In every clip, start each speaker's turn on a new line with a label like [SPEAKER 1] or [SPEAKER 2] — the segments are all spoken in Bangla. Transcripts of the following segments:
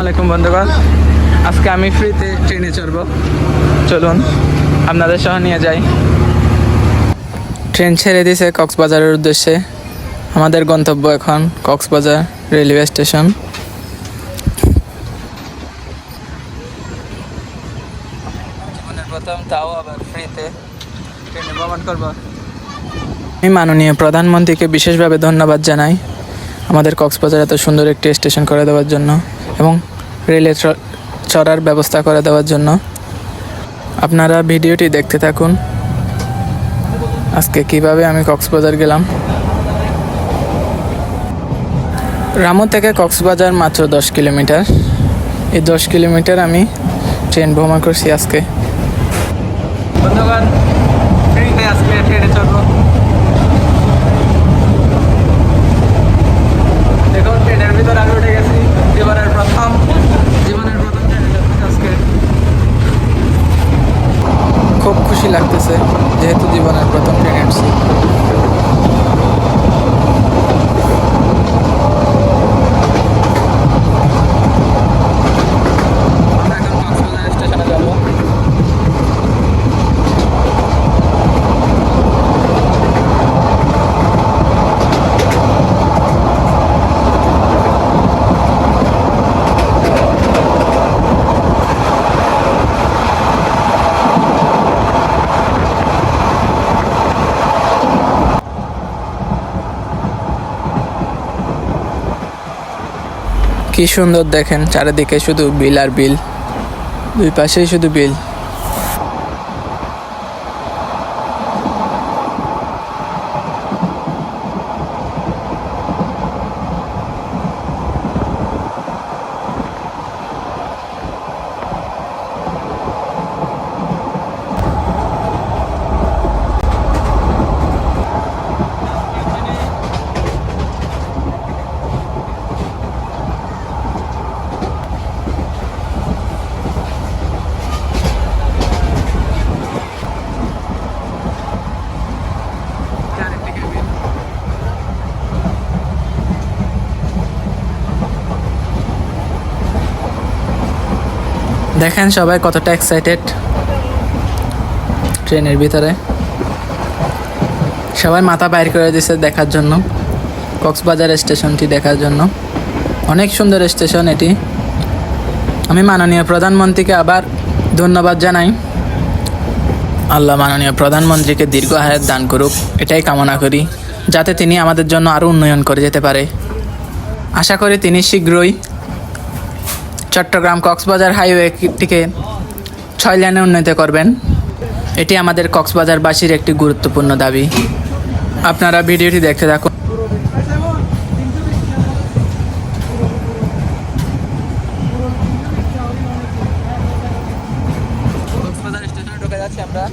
[SPEAKER 1] আসসালামাইকুম বন্ধুগণ, আজকে আমি ফ্রিতে ট্রেনে চড়ব। চলুন আপনাদের সহ নিয়ে যাই। ট্রেন ছেড়ে দিয়েছে কক্সবাজারের উদ্দেশ্যে। আমাদের গন্তব্য এখন কক্সবাজার রেলওয়ে স্টেশন। জীবনের প্রথম, তাও আবার ফ্রিতে ট্রেনে ভ্রমণ করব। আমি মাননীয় প্রধানমন্ত্রীকে বিশেষভাবে ধন্যবাদ জানাই আমাদের কক্সবাজার এত সুন্দর একটি স্টেশন করে দেওয়ার জন্য এবং রেলে চড়ার ব্যবস্থা করে দেওয়ার জন্য। আপনারা ভিডিওটি দেখতে থাকুন আজকে কিভাবে আমি কক্সবাজার গেলাম। রামু থেকে কক্সবাজার মাত্র 10 কিলোমিটার। এই 10 কিলোমিটার আমি ট্রেন ভ্রমণ করছি আজকে। বন্ধুগণ, ফ্রিতে আজকে ট্রেনে চড়ব। দেখুন, ট্রেনের ভিতরে আমি উঠে গেছি। জীবনের প্রথম ট্রেনে চড়ছি আজকে। খুব খুশি লাগতেছে যেহেতু জীবনের প্রথম ট্রেনে উঠছি। আমরা এখন কক্সবাজার স্টেশনে যাব। কি সুন্দর দেখেন, চারিদিকে শুধু বিল আর বিল, দুই পাশেই শুধু বিল। দেখেন সবাই কতটা এক্সাইটেড ট্রেনের ভিতরে। সবাই মাথা বাইর করে দিয়েছে দেখার জন্য, কক্সবাজার স্টেশনটি দেখার জন্য। অনেক সুন্দর স্টেশন এটি। আমি মাননীয় প্রধানমন্ত্রীকে আবার ধন্যবাদ জানাই। আল্লাহ মাননীয় প্রধানমন্ত্রীকে দীর্ঘ হায়াত দান করুক, এটাই কামনা করি, যাতে তিনি আমাদের জন্য আরও উন্নয়ন করে যেতে পারে। আশা করি তিনি শীঘ্রই চট্টগ্রাম কক্সবাজার হাইওয়েটিকে 6 লেনে উন্নীত করবেন। এটি আমাদের কক্সবাজারবাসীর একটি গুরুত্বপূর্ণ দাবি। আপনারা ভিডিওটি দেখতে থাকুন। কক্সবাজার স্টেশনে ঢুকে যাচ্ছি আমরা,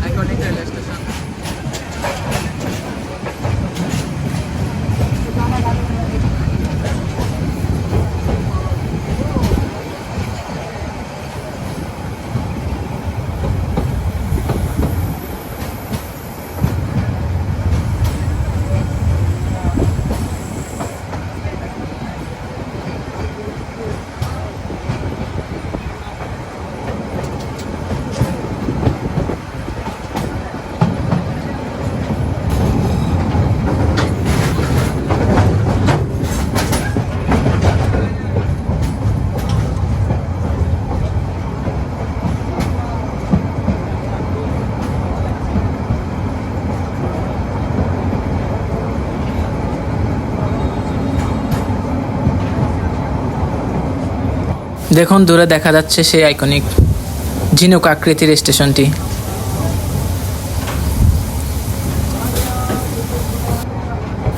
[SPEAKER 1] আইকনিক রেল স্টেশন। দেখুন, দূরে দেখা যাচ্ছে সেই আইকনিক ঝিনুক আকৃতির স্টেশনটি।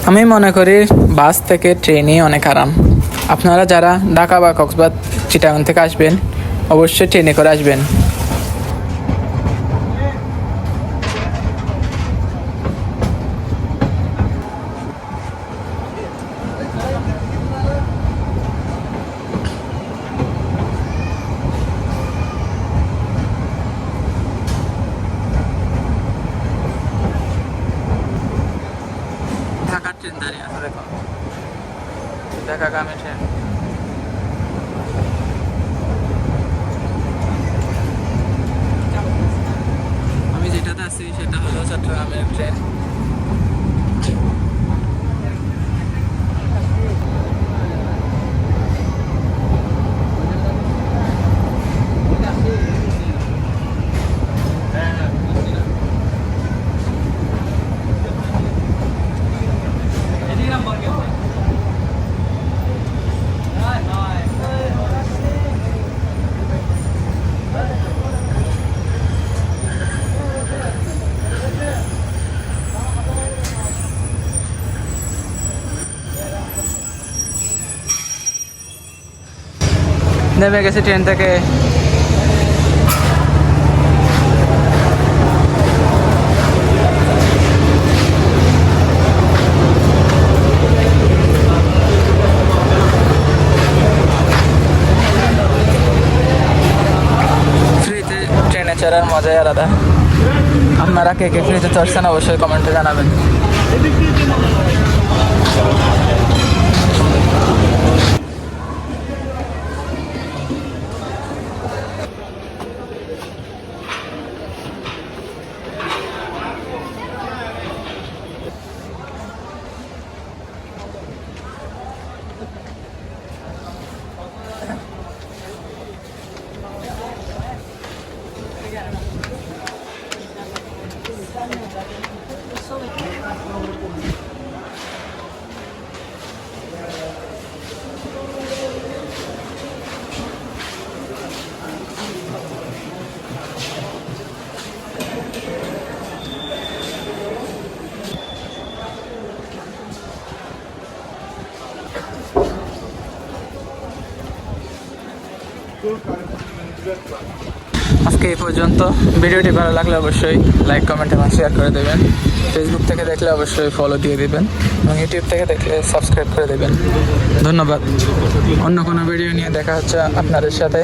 [SPEAKER 1] আমি মনে করি বাস থেকে ট্রেনে অনেক আরাম। আপনারা যারা ঢাকা বা কক্সবাজার চিটাগাং থেকে আসবেন, অবশ্যই ট্রেনে করে আসবেন। ঢাকার ট্রেন দাঁড়িয়ে আছে, দেখো ঢাকাগামী ট্রেন। নেমে গেছি ট্রেন থেকে। ফ্রিতে ট্রেনে চড়ার মজাই আলাদা। আপনারা কে কে ফ্রিতে চড়ছেন অবশ্যই কমেন্টে জানাবেন। আজকে এই পর্যন্ত। ভিডিওটি ভালো লাগলে অবশ্যই লাইক কমেন্ট এবং শেয়ার করে দেবেন। ফেসবুক থেকে দেখলে অবশ্যই ফলো দিয়ে দেবেন এবং ইউটিউব থেকে দেখলে সাবস্ক্রাইব করে দেবেন। ধন্যবাদ। অন্য কোনো ভিডিও নিয়ে দেখা হচ্ছে আপনাদের সাথে।